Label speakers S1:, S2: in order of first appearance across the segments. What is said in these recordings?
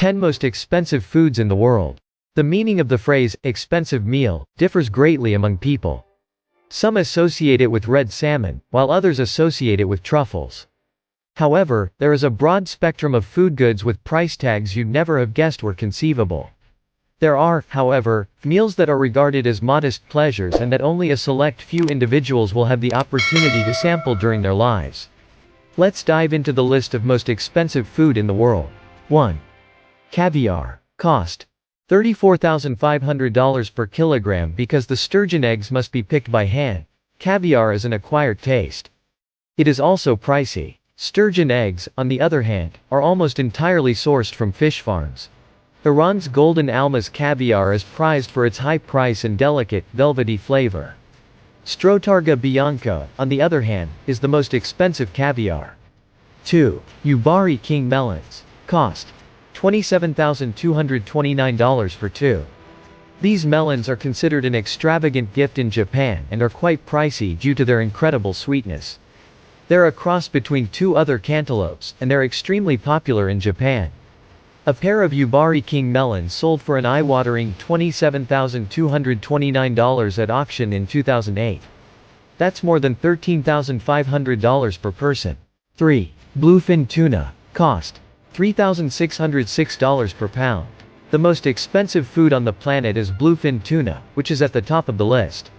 S1: 10 Most Expensive Foods in the World. The meaning of the phrase, expensive meal, differs greatly among people. Some associate it with red salmon, while others associate it with truffles. However, there is a broad spectrum of food goods with price tags you'd never have guessed were conceivable. There are, however, meals that are regarded as modest pleasures and that only a select few individuals will have the opportunity to sample during their lives. Let's dive into the list of most expensive food in the world. 1. Caviar. Cost: $34,500 per kilogram. Because the sturgeon eggs must be picked by hand, caviar is an acquired taste. It is also pricey. Sturgeon eggs, on the other hand, are almost entirely sourced from fish farms. Iran's golden almaz caviar is prized for its high price and delicate, velvety flavor. Strotarga bianca, on the other hand, is the most expensive caviar. 2. Yubari king melons. Cost: $27,229 for 2. These melons are considered an extravagant gift in Japan and are quite pricey due to their incredible sweetness. They're a cross between two other cantaloupes, and they're extremely popular in Japan. A pair of Yubari king melons sold for an eye-watering $27,229 at auction in 2008. That's more than $13,500 per person. 3. Bluefin tuna. Cost: $3,606 per pound. The most expensive food on the planet is bluefin tuna, which is at the top of the list.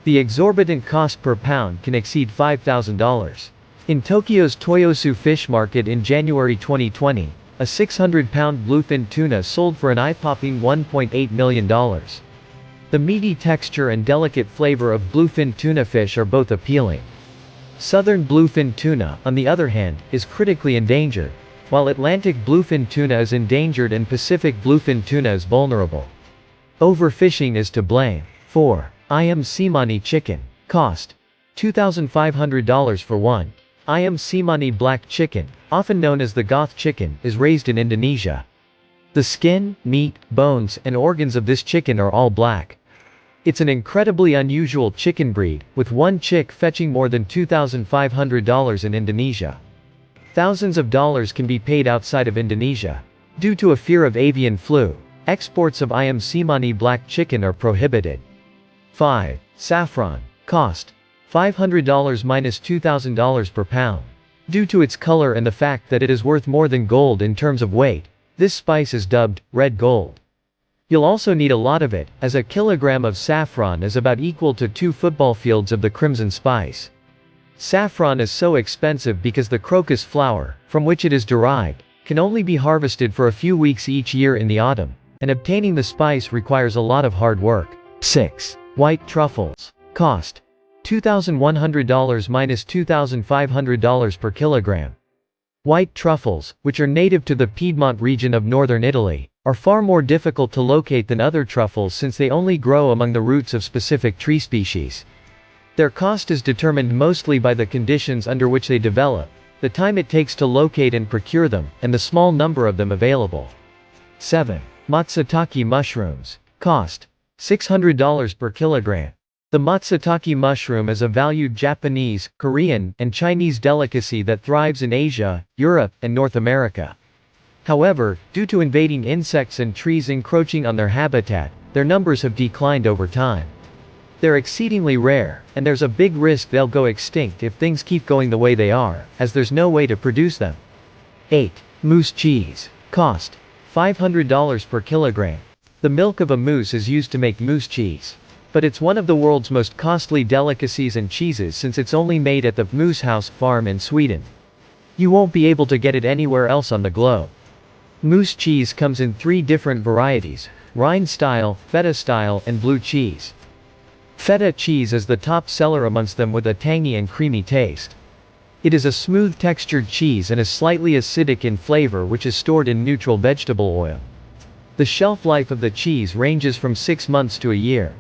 S1: The exorbitant cost per pound can exceed $5,000. In Tokyo's Toyosu Fish Market in January 2020, a 600-pound bluefin tuna sold for an eye-popping $1.8 million. The meaty texture and delicate flavor of bluefin tuna fish are both appealing. Southern bluefin tuna, on the other hand, is critically endangered, while Atlantic bluefin tuna is endangered and Pacific bluefin tuna is vulnerable. Overfishing is to blame. 4. Ayam Cemani chicken. Cost: $2,500 for 1. Ayam Cemani black chicken, often known as the Goth chicken, is raised in Indonesia. The skin, meat, bones, and organs of this chicken are all black. It's an incredibly unusual chicken breed, with one chick fetching more than $2,500 in Indonesia. Thousands of dollars can be paid outside of Indonesia. Due to a fear of avian flu, exports of Ayam Cemani black chicken are prohibited. 5. Saffron. Cost: $500 minus $2,000 per pound. Due to its color and the fact that it is worth more than gold in terms of weight, this spice is dubbed red gold. You'll also need a lot of it, as a kilogram of saffron is about equal to 2 football fields of the crimson spice. Saffron is so expensive because the crocus flower, from which it is derived, can only be harvested for a few weeks each year in the autumn, and obtaining the spice requires a lot of hard work. 6. White truffles. Cost: $2,100 minus $2,500 per kilogram. White truffles, which are native to the Piedmont region of northern Italy, are far more difficult to locate than other truffles since they only grow among the roots of specific tree species. Their cost is determined mostly by the conditions under which they develop, the time it takes to locate and procure them, and the small number of them available. 7. Matsutake mushrooms. Cost: $600 per kilogram. The matsutake mushroom is a valued Japanese, Korean, and Chinese delicacy that thrives in Asia, Europe, and North America. However, due to invading insects and trees encroaching on their habitat, their numbers have declined over time. They're exceedingly rare, and there's a big risk they'll go extinct if things keep going the way they are, as there's no way to produce them. 8. Moose cheese. Cost: $500 per kilogram. The milk of a moose is used to make moose cheese. But it's one of the world's most costly delicacies and cheeses since it's only made at the Moose House farm in Sweden. You won't be able to get it anywhere else on the globe. Moose cheese comes in 3 different varieties: Rhine style, feta style, and blue cheese. Feta cheese is the top seller amongst them with a tangy and creamy taste. It is a smooth textured cheese and is slightly acidic in flavor, which is stored in neutral vegetable oil. The shelf life of the cheese ranges from 6 months to a year.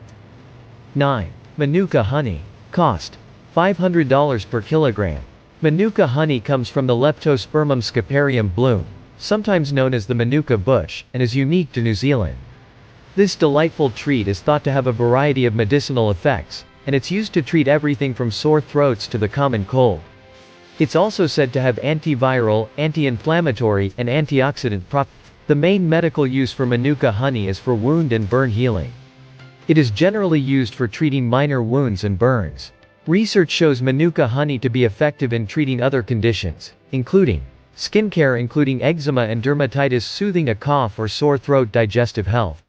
S1: 9. Manuka honey. Cost: $500 per kilogram. Manuka honey comes from the Leptospermum sciparium bloom, sometimes known as the Manuka bush, and is unique to New Zealand. This delightful treat is thought to have a variety of medicinal effects, and it's used to treat everything from sore throats to the common cold. It's also said to have antiviral, anti-inflammatory, and antioxidant properties. The main medical use for Manuka honey is for wound and burn healing. It is generally used for treating minor wounds and burns. Research shows Manuka honey to be effective in treating other conditions, including skincare including eczema and dermatitis, soothing a cough or sore throat, digestive health.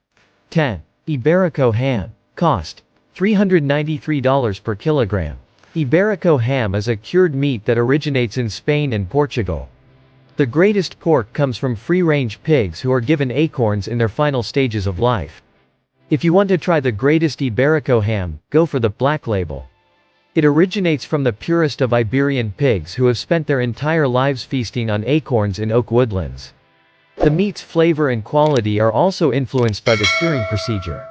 S1: 10. Iberico ham. Cost: $393 per kilogram. Iberico ham is a cured meat that originates in Spain and Portugal. The greatest pork comes from free-range pigs who are given acorns in their final stages of life. If you want to try the greatest Iberico ham, go for the black label. It originates from the purest of Iberian pigs who have spent their entire lives feasting on acorns in oak woodlands. The meat's flavor and quality are also influenced by the curing procedure.